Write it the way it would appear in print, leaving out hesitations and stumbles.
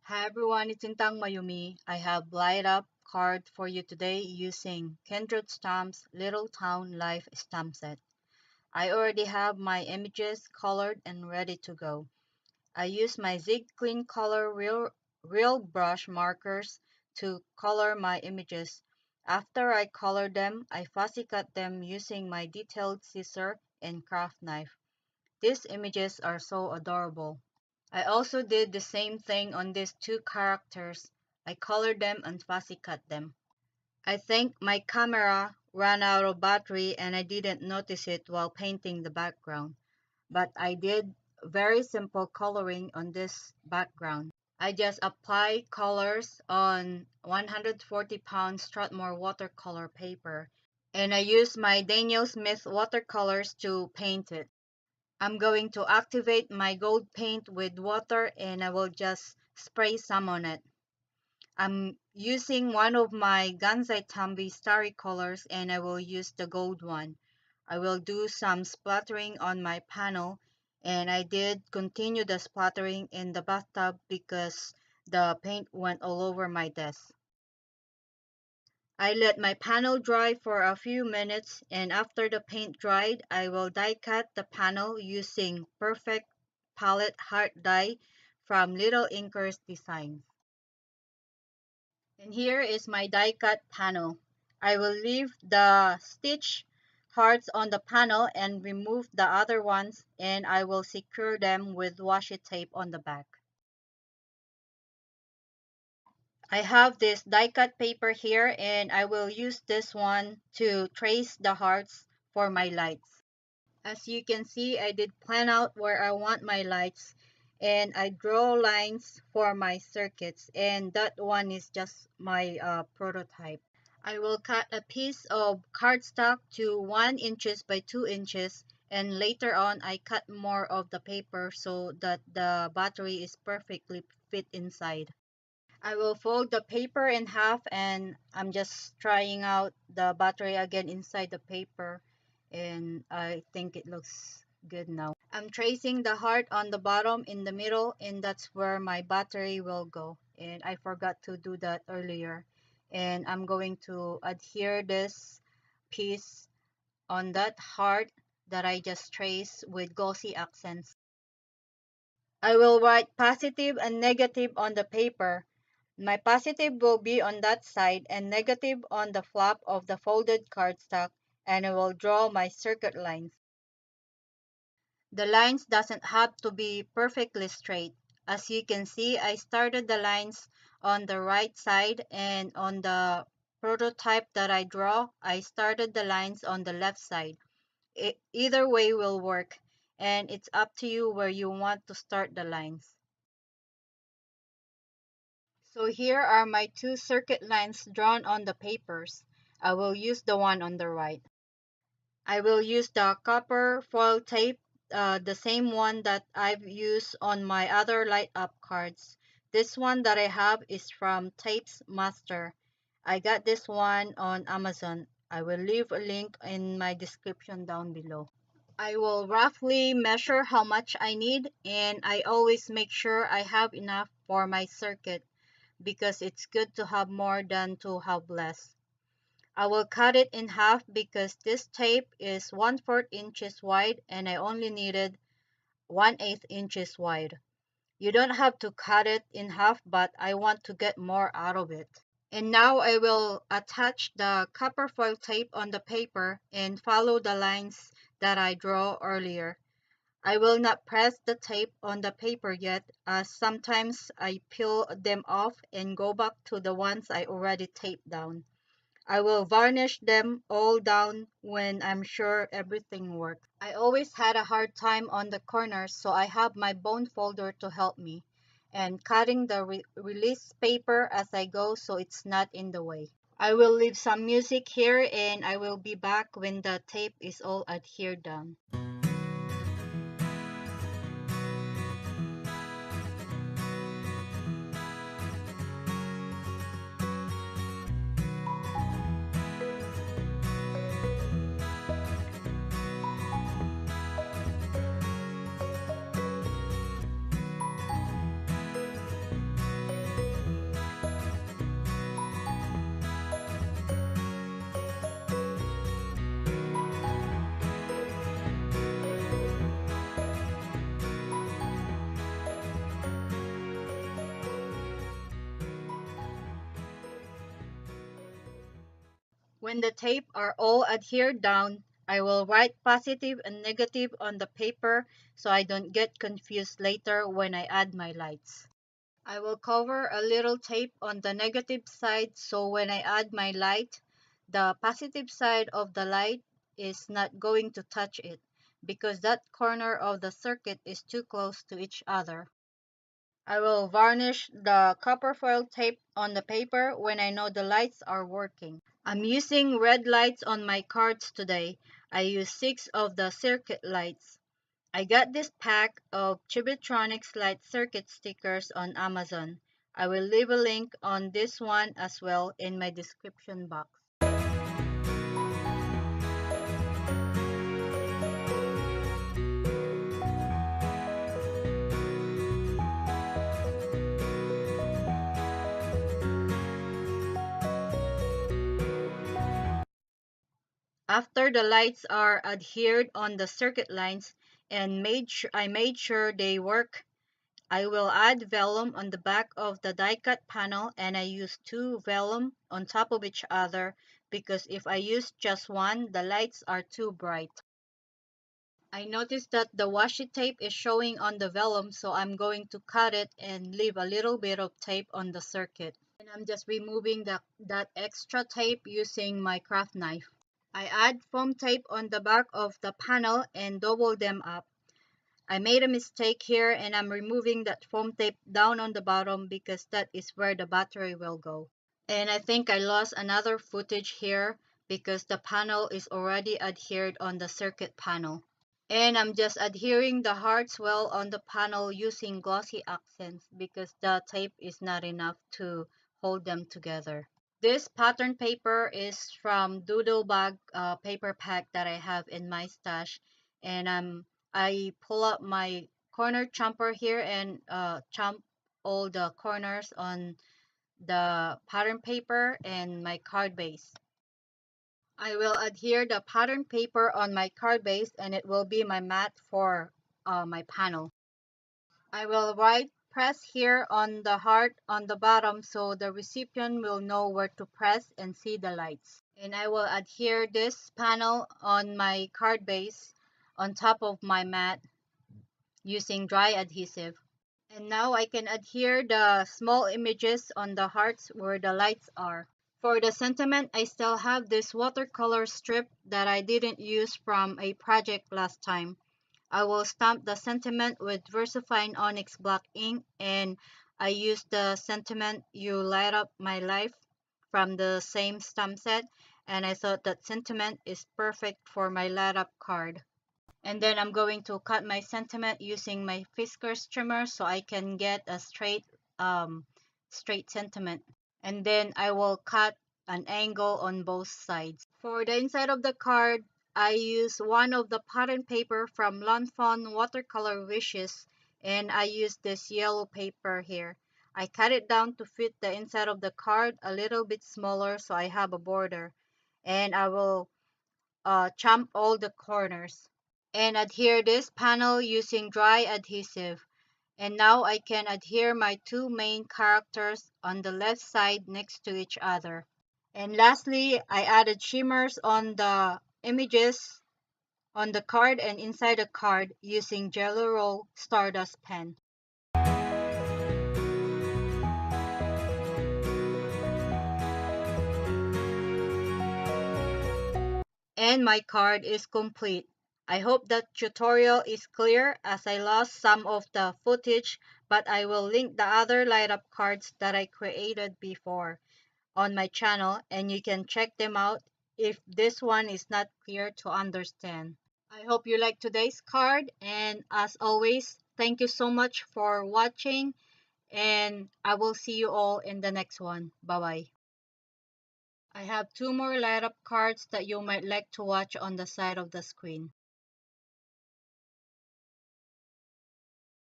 Hi everyone, it's Intang Mayumi. I have light up card for you today using Kindred Stamps Little Town Life stamp set. I already have my images colored and ready to go. I use my Zig Clean Color real brush markers to color my images. After I color them, I fussy cut them using my detailed scissor and craft knife. These images are so adorable. I also did the same thing on these two characters. I colored them and fussy cut them. I think my camera ran out of battery and I didn't notice it while painting the background. But I did very simple coloring on this background. I just apply colors on 140-pound Strathmore watercolor paper and I use my Daniel Smith watercolors to paint it. I'm going to activate my gold paint with water and I will just spray some on it. I'm using one of my Gansai Tambi starry colors and I will use the gold one. I will do some splattering on my panel and I did continue the splattering in the bathtub because the paint went all over my desk. I let my panel dry for a few minutes and after the paint dried, I will die cut the panel using Perfect Palette Heart Die from Little Inkers Designs. And here is my die cut panel. I will leave the stitch hearts on the panel and remove the other ones and I will secure them with washi tape on the back. I have this die cut paper here and I will use this one to trace the hearts for my lights. As you can see, I did plan out where I want my lights and I draw lines for my circuits and that one is just my prototype. I will cut a piece of cardstock to 1 inches by 2 inches and later on I cut more of the paper so that the battery is perfectly fit inside. I will fold the paper in half and I'm just trying out the battery again inside the paper and I think it looks good now. I'm tracing the heart on the bottom in the middle and that's where my battery will go and I forgot to do that earlier and I'm going to adhere this piece on that heart that I just traced with glossy accents. I will write positive and negative on the paper. My positive will be on that side and negative on the flap of the folded cardstock and I will draw my circuit lines. The lines doesn't have to be perfectly straight. As you can see, I started the lines on the right side and on the prototype that I draw, I started the lines on the left side. Either way will work and it's up to you where you want to start the lines. So here are my two circuit lines drawn on the papers. I will use the one on the right. I will use the copper foil tape, the same one that I've used on my other light up cards. This one that I have is from Tapes Master. I got this one on Amazon. I will leave a link in my description down below. I will roughly measure how much I need and I always make sure I have enough for my circuit because it's good to have more than to have less. I will cut it in half because this tape is 1/4 inches wide and I only needed 1/8 inches wide. You don't have to cut it in half, but I want to get more out of it. And now I will attach the copper foil tape on the paper and follow the lines that I draw earlier. I will not press the tape on the paper yet, as sometimes I peel them off and go back to the ones I already taped down. I will varnish them all down when I'm sure everything works. I always had a hard time on the corners, so I have my bone folder to help me, and cutting the release paper as I go so it's not in the way. I will leave some music here and I will be back when the tape is all adhered down. When the tape are all adhered down, I will write positive and negative on the paper so I don't get confused later when I add my lights. I will cover a little tape on the negative side so when I add my light, the positive side of the light is not going to touch it because that corner of the circuit is too close to each other. I will varnish the copper foil tape on the paper when I know the lights are working. I'm using red lights on my cards today. I use 6 of the circuit lights. I got this pack of Chibitronics light circuit stickers on Amazon. I will leave a link on this one as well in my description box. After the lights are adhered on the circuit lines and I made sure they work, I will add vellum on the back of the die cut panel and I use 2 vellum on top of each other because if I use just one, the lights are too bright. I noticed that the washi tape is showing on the vellum, so I'm going to cut it and leave a little bit of tape on the circuit. And I'm just removing that extra tape using my craft knife. I add foam tape on the back of the panel and double them up. I made a mistake here and I'm removing that foam tape down on the bottom because that is where the battery will go. And I think I lost another footage here because the panel is already adhered on the circuit panel. And I'm just adhering the hearts well on the panel using glossy accents because the tape is not enough to hold them together. This pattern paper is from Doodle Bag paper pack that I have in my stash, and I pull up my corner chomper here and chomp all the corners on the pattern paper and my card base. I will adhere the pattern paper on my card base and it will be my mat for my panel. I will write press here on the heart on the bottom so the recipient will know where to press and see the lights. And I will adhere this panel on my card base on top of my mat using dry adhesive. And now I can adhere the small images on the hearts where the lights are. For the sentiment, I still have this watercolor strip that I didn't use from a project last time. I will stamp the sentiment with VersaFine Onyx Black ink and I use the sentiment You Light Up My Life from the same stamp set and I thought that sentiment is perfect for my light up card. And then I'm going to cut my sentiment using my Fiskars trimmer so I can get a straight sentiment. And then I will cut an angle on both sides. For the inside of the card, I use one of the pattern paper from Lawn Fawn Watercolor Wishes and I use this yellow paper here. I cut it down to fit the inside of the card a little bit smaller so I have a border. And I will chomp all the corners and adhere this panel using dry adhesive. And now I can adhere my 2 main characters on the left side next to each other. And lastly, I added shimmers on the images on the card and inside the card using Jelly Roll Stardust pen. And my card is complete. I hope that tutorial is clear as I lost some of the footage, but I will link the other light up cards that I created before on my channel and you can check them out if this one is not clear to understand. I hope you like today's card and as always, thank you so much for watching and I will see you all in the next one. Bye bye. I have 2 more light up cards that you might like to watch on the side of the screen.